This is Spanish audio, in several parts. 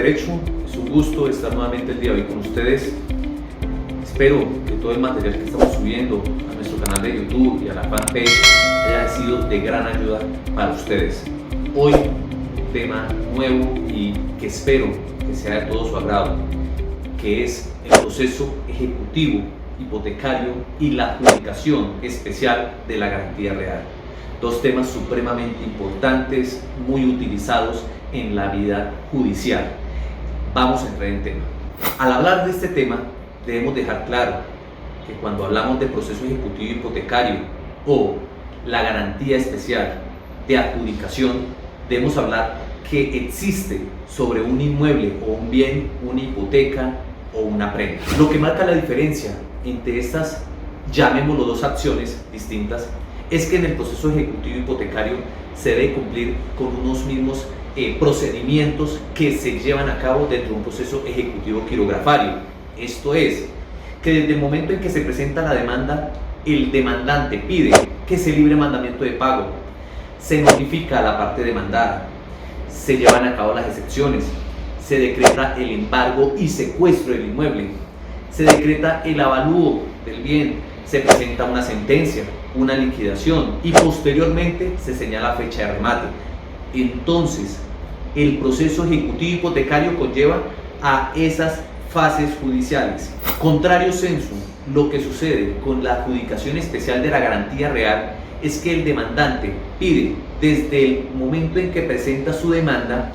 Derecho, es un gusto estar nuevamente el día de hoy con ustedes. Espero que todo el material que estamos subiendo a nuestro canal de YouTube y a la fanpage haya sido de gran ayuda para ustedes. Hoy un tema nuevo y que espero que sea de todo su agrado, que es el proceso ejecutivo hipotecario y la adjudicación especial de la garantía real. Dos temas supremamente importantes, muy utilizados en la vida judicial. Vamos a entrar en tema. Al hablar de este tema, debemos dejar claro que cuando hablamos de proceso ejecutivo hipotecario o la garantía especial de adjudicación, debemos hablar que existe sobre un inmueble o un bien una hipoteca o una prenda. Lo que marca la diferencia entre estas, llamémoslo, dos acciones distintas, es que en el proceso ejecutivo hipotecario se debe cumplir con unos mismos procedimientos que se llevan a cabo dentro de un proceso ejecutivo quirografario. Esto es, que desde el momento en que se presenta la demanda, el demandante pide que se libre mandamiento de pago, se notifica a la parte demandada, se llevan a cabo las excepciones, se decreta el embargo y secuestro del inmueble, se decreta el avalúo del bien, se presenta una sentencia, una liquidación y posteriormente se señala fecha de remate. Entonces, el proceso ejecutivo hipotecario conlleva a esas fases judiciales. Contrario sensu, lo que sucede con la adjudicación especial de la garantía real es que el demandante pide desde el momento en que presenta su demanda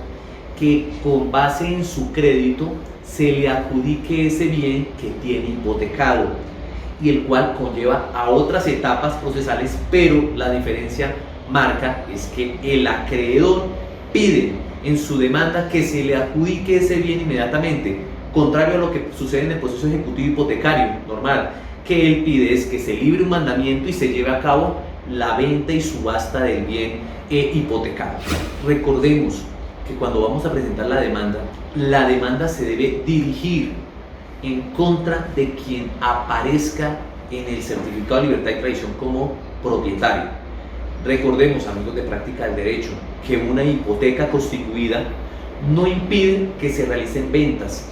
que con base en su crédito se le adjudique ese bien que tiene hipotecado, y el cual conlleva a otras etapas procesales, pero la diferencia marca es que el acreedor pide en su demanda que se le adjudique ese bien inmediatamente, contrario a lo que sucede en el proceso ejecutivo hipotecario normal, que él pide es que se libre un mandamiento y se lleve a cabo la venta y subasta del bien hipotecado. Recordemos que cuando vamos a presentar la demanda se debe dirigir en contra de quien aparezca en el certificado de libertad y tradición como propietario. Recordemos, amigos de práctica del derecho, que una hipoteca constituida no impide que se realicen ventas.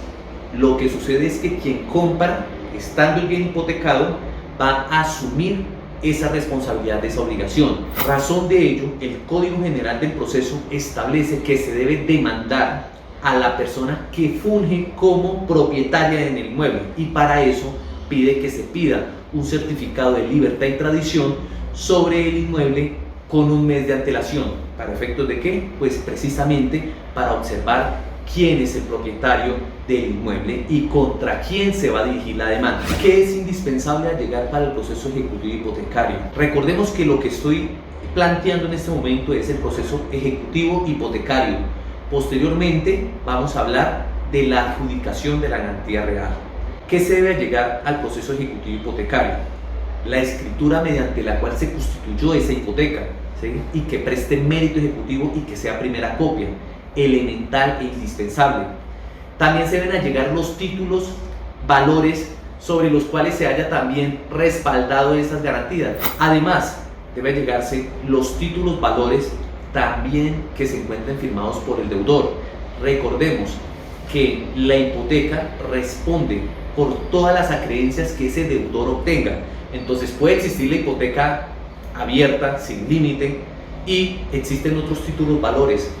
Lo que sucede es que quien compra, estando el bien hipotecado, va a asumir esa responsabilidad de esa obligación. Razón de ello, el Código General del Proceso establece que se debe demandar a la persona que funge como propietaria en el inmueble, y para eso pide que se pida un certificado de libertad y tradición sobre el inmueble con un mes de antelación. ¿Para efectos de qué? Pues precisamente para observar quién es el propietario del inmueble y contra quién se va a dirigir la demanda. ¿Qué es indispensable al llegar para el proceso ejecutivo hipotecario? Recordemos que lo que estoy planteando en este momento es el proceso ejecutivo hipotecario. Posteriormente vamos a hablar de la adjudicación de la garantía real. ¿Qué se debe llegar al proceso ejecutivo hipotecario? La escritura mediante la cual se constituyó esa hipoteca, ¿sí? Y que preste mérito ejecutivo y que sea primera copia, elemental e indispensable. También se deben llegar los títulos, valores sobre los cuales se haya también respaldado esas garantías. Además, deben llegarse los títulos, valores también que se encuentren firmados por el deudor. Recordemos que la hipoteca responde por todas las acreencias que ese deudor obtenga. Entonces puede existir la hipoteca abierta, sin límite, y existen otros títulos, valores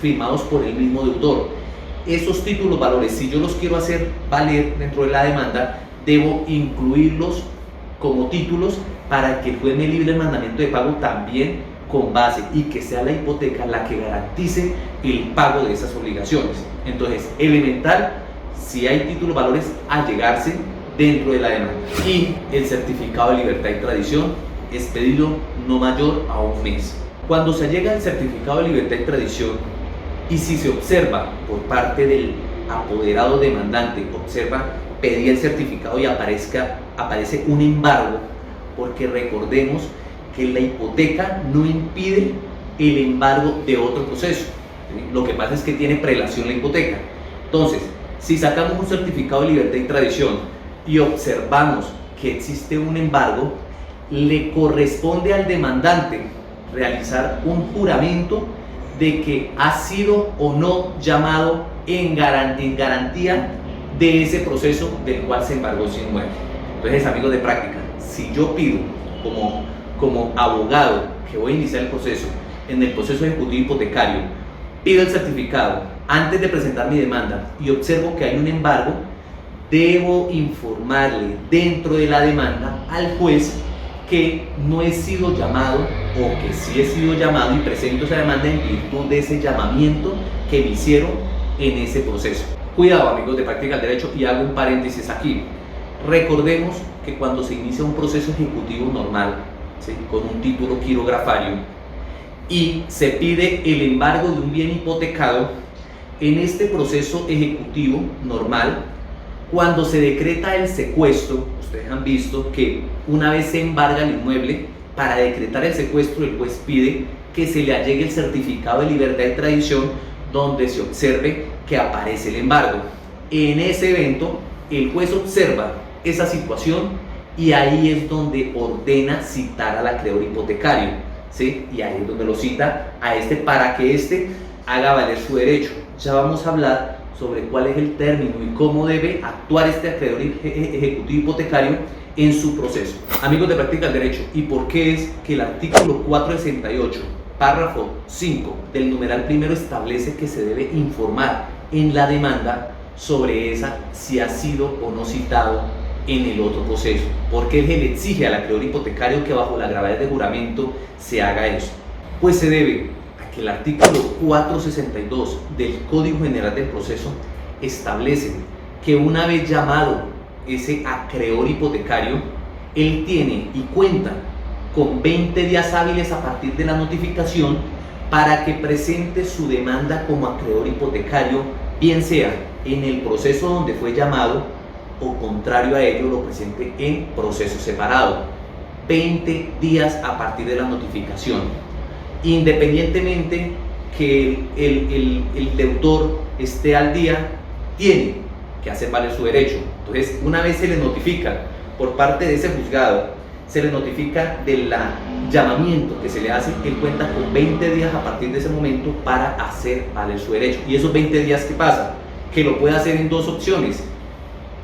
firmados por el mismo deudor. Esos títulos, valores, si yo los quiero hacer valer dentro de la demanda, debo incluirlos como títulos para que el juez me libre el mandamiento de pago también con base, y que sea la hipoteca la que garantice el pago de esas obligaciones. Entonces, elemental, si hay títulos, valores, a llegarse dentro de la demanda. Y el certificado de libertad y tradición es pedido no mayor a un mes. Cuando se llega al certificado de libertad y tradición, y si se observa por parte del apoderado demandante, observa pedir el certificado y aparece un embargo, porque recordemos que la hipoteca no impide el embargo de otro proceso. ¿Sí? Lo que pasa es que tiene prelación la hipoteca. Entonces, si sacamos un certificado de libertad y tradición y observamos que existe un embargo, le corresponde al demandante realizar un juramento de que ha sido o no llamado en garantía de ese proceso del cual se embargó ese inmueble. Entonces, amigos de práctica, si yo pido como abogado que voy a iniciar el proceso, en el proceso ejecutivo hipotecario, pido el certificado antes de presentar mi demanda y observo que hay un embargo, debo informarle dentro de la demanda al juez que no he sido llamado o que sí he sido llamado y presento esa demanda en virtud de ese llamamiento que me hicieron en ese proceso. Cuidado, amigos de práctica del derecho, y hago un paréntesis aquí. Recordemos que cuando se inicia un proceso ejecutivo normal, ¿sí?, con un título quirografario y se pide el embargo de un bien hipotecado, en este proceso ejecutivo normal, cuando se decreta el secuestro, ustedes han visto que una vez se embarga el inmueble, para decretar el secuestro el juez pide que se le allegue el certificado de libertad y tradición donde se observe que aparece el embargo. En ese evento el juez observa esa situación y ahí es donde ordena citar al acreedor hipotecario, ¿sí? Y ahí es donde lo cita a para que haga valer su derecho. Ya vamos a hablar sobre cuál es el término y cómo debe actuar este acreedor ejecutivo hipotecario en su proceso. Amigos de práctica del derecho, ¿y por qué es que el artículo 468, párrafo 5 del numeral primero establece que se debe informar en la demanda sobre si ha sido o no citado en el otro proceso? Porque él le exige al acreedor hipotecario que bajo la gravedad de juramento se haga eso. Pues se debe a que el artículo 462 del Código General del Proceso establece que una vez llamado ese acreedor hipotecario, él tiene y cuenta con 20 días hábiles a partir de la notificación para que presente su demanda como acreedor hipotecario, bien sea en el proceso donde fue llamado o contrario a ello lo presente en proceso separado. 20 días a partir de la notificación, independientemente que el deudor esté al día, tiene que hacer valer su derecho. Entonces, una vez se le notifica por parte de ese juzgado, se le notifica del llamamiento que se le hace, él cuenta con 20 días a partir de ese momento para hacer valer su derecho. Y esos 20 días, ¿qué pasa? Que lo puede hacer en dos opciones: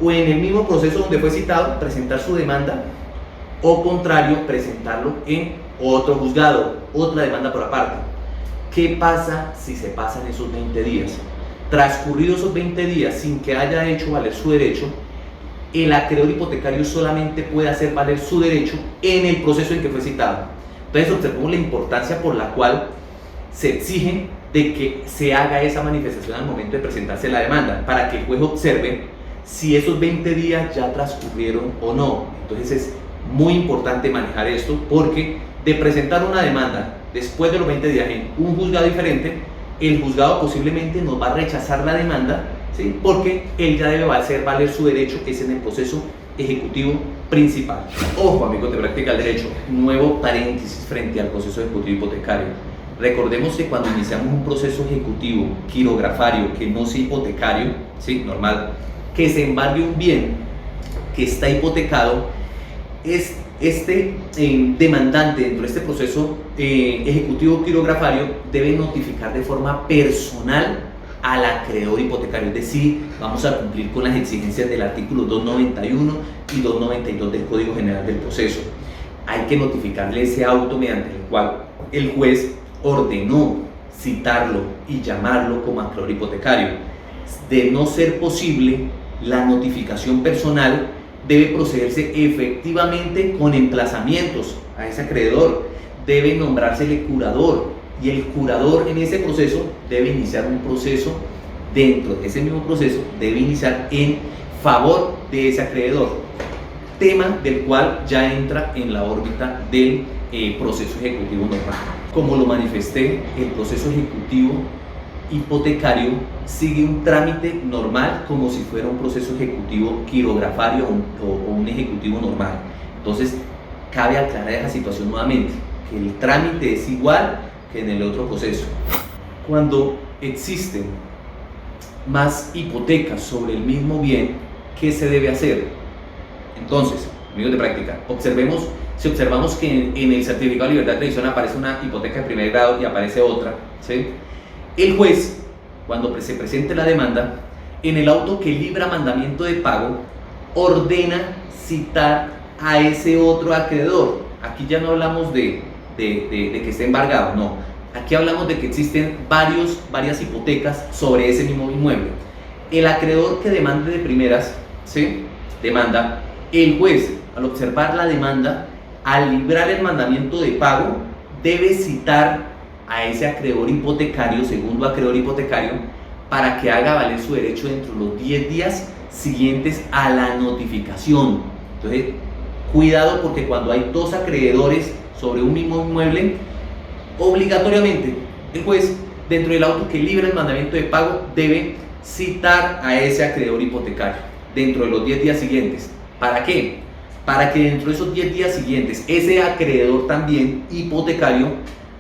o en el mismo proceso donde fue citado, presentar su demanda, o contrario, presentarlo en otro juzgado, otra demanda por aparte. ¿Qué pasa si se pasan esos 20 días? Transcurridos esos 20 días sin que haya hecho valer su derecho, el acreedor hipotecario solamente puede hacer valer su derecho en el proceso en que fue citado. Entonces observamos la importancia por la cual se exige de que se haga esa manifestación al momento de presentarse la demanda, para que el juez observe si esos 20 días ya transcurrieron o no. Entonces es muy importante manejar esto, porque de presentar una demanda después de los 20 días en un juzgado diferente, el juzgado posiblemente nos va a rechazar la demanda, ¿sí?, porque él ya debe hacer valer su derecho, que es en el proceso ejecutivo principal. Ojo, amigos de práctica del derecho, nuevo paréntesis frente al proceso ejecutivo hipotecario. Recordemos que cuando iniciamos un proceso ejecutivo quirografario que no sea hipotecario, ¿sí?, normal, que se embargue un bien que está hipotecado, demandante dentro de este proceso ejecutivo quirografario debe notificar de forma personal al acreedor hipotecario, es decir, vamos a cumplir con las exigencias del artículo 291 y 292 del Código General del Proceso. Hay que notificarle ese auto mediante el cual el juez ordenó citarlo y llamarlo como acreedor hipotecario. De no ser posible la notificación personal, debe procederse efectivamente con emplazamientos a ese acreedor, debe nombrársele curador, y el curador en ese proceso debe iniciar un proceso, dentro de ese mismo proceso debe iniciar en favor de ese acreedor, tema del cual ya entra en la órbita del proceso ejecutivo normal. Como lo manifesté, el proceso ejecutivo hipotecario sigue un trámite normal como si fuera un proceso ejecutivo quirografario o un ejecutivo normal. Entonces, cabe aclarar esa situación nuevamente, que el trámite es igual que en el otro proceso. Cuando existen más hipotecas sobre el mismo bien, ¿qué se debe hacer? Entonces, amigos de práctica, si observamos que en el certificado de libertad de tradición aparece una hipoteca de primer grado y aparece otra, ¿sí?, el juez cuando se presente la demanda, en el auto que libra mandamiento de pago, ordena citar a ese otro acreedor. Aquí ya no hablamos de que esté embargado, no. Aquí hablamos de que existen varias hipotecas sobre ese mismo inmueble. El acreedor que demande de primeras, ¿sí?, demanda, el juez, al observar la demanda, al librar el mandamiento de pago, debe citar a ese acreedor hipotecario, segundo acreedor hipotecario, para que haga valer su derecho dentro de los 10 días siguientes a la notificación. Entonces, cuidado, porque cuando hay dos acreedores sobre un mismo inmueble, obligatoriamente el juez, dentro del auto que libra el mandamiento de pago, debe citar a ese acreedor hipotecario dentro de los 10 días siguientes. ¿Para qué? Para que dentro de esos 10 días siguientes ese acreedor también hipotecario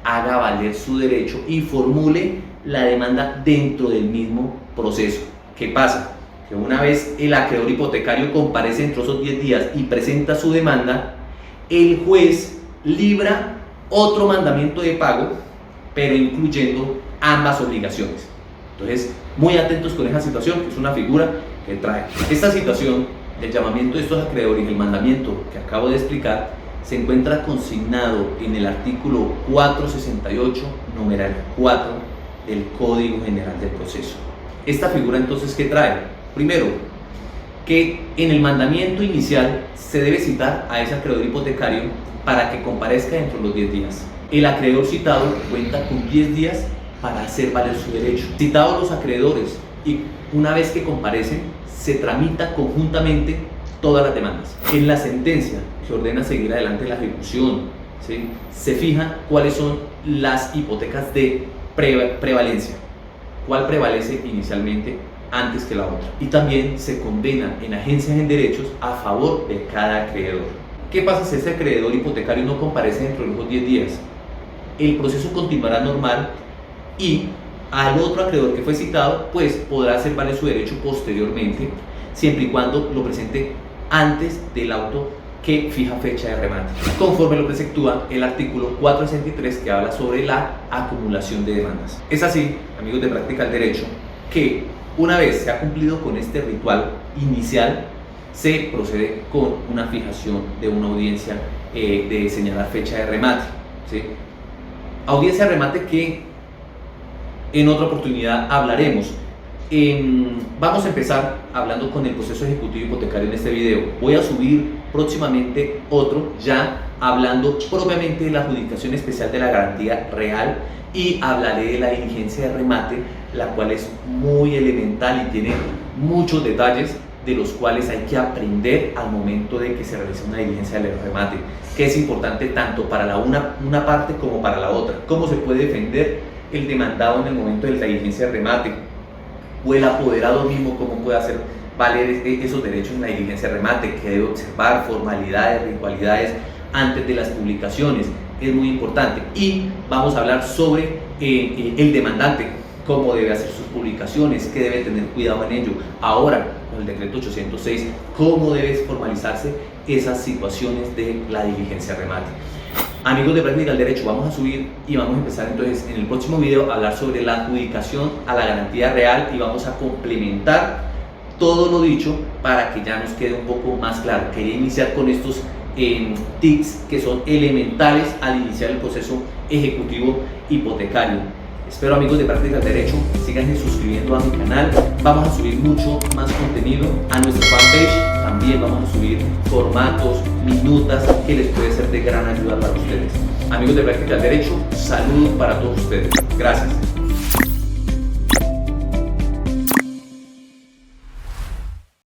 haga valer su derecho y formule la demanda dentro del mismo proceso. ¿Qué pasa? Que una vez el acreedor hipotecario comparece dentro de esos 10 días y presenta su demanda, el juez libra otro mandamiento de pago, pero incluyendo ambas obligaciones. Entonces, muy atentos con esa situación, que es una figura que trae. Esta situación, el llamamiento de estos acreedores y el mandamiento que acabo de explicar, se encuentra consignado en el artículo 468, numeral 4 del Código General del Proceso. Esta figura entonces, ¿qué trae? Primero, que en el mandamiento inicial se debe citar a ese acreedor hipotecario para que comparezca dentro de los 10 días. El acreedor citado cuenta con 10 días para hacer valer su derecho. Citados los acreedores y una vez que comparecen, se tramita conjuntamente todas las demandas. En la sentencia que ordena seguir adelante la ejecución, ¿sí?, se fija cuáles son las hipotecas de prevalencia, cuál prevalece inicialmente antes que la otra, y también se condena en agencias en derechos a favor de cada acreedor. ¿Qué pasa si ese acreedor hipotecario no comparece dentro de los 10 días? El proceso continuará normal y al otro acreedor que fue citado pues podrá hacer valer su derecho posteriormente, siempre y cuando lo presente antes del auto que fija fecha de remate, conforme lo preceptúa el artículo 463, que habla sobre la acumulación de demandas. Es así, amigos de Práctica del Derecho, que una vez se ha cumplido con este ritual inicial, se procede con una fijación de una audiencia de señalar fecha de remate, ¿sí? Audiencia de remate que en otra oportunidad hablaremos. Vamos a empezar hablando con el proceso ejecutivo hipotecario en este video. Voy a subir próximamente otro ya hablando propiamente de la adjudicación especial de la garantía real y hablaré de la diligencia de remate, la cual es muy elemental y tiene muchos detalles de los cuales hay que aprender al momento de que se realiza una diligencia de remate, que es importante tanto para una parte como para la otra. Cómo se puede defender el demandado en el momento de la diligencia de remate, o el apoderado mismo cómo puede hacer valer esos derechos en la diligencia de remate, que debe observar formalidades, ritualidades antes de las publicaciones. Es muy importante. Y vamos a hablar sobre el demandante, cómo debe hacer sus publicaciones, qué debe tener cuidado en ello. Ahora, con el decreto 806, cómo debe formalizarse esas situaciones de la diligencia de remate. Amigos de Práctica del Derecho, vamos a subir y vamos a empezar entonces en el próximo video a hablar sobre la adjudicación a la garantía real y vamos a complementar todo lo dicho para que ya nos quede un poco más claro. Quería iniciar con estos tips que son elementales al iniciar el proceso ejecutivo hipotecario. Espero, amigos de Práctica del Derecho, sigan suscribiendo a mi canal. Vamos a subir mucho más contenido a nuestra fanpage. También vamos a subir formatos, minutas que les puede ser de gran ayuda para ustedes. Amigos de Práctica del Derecho, saludos para todos ustedes. Gracias.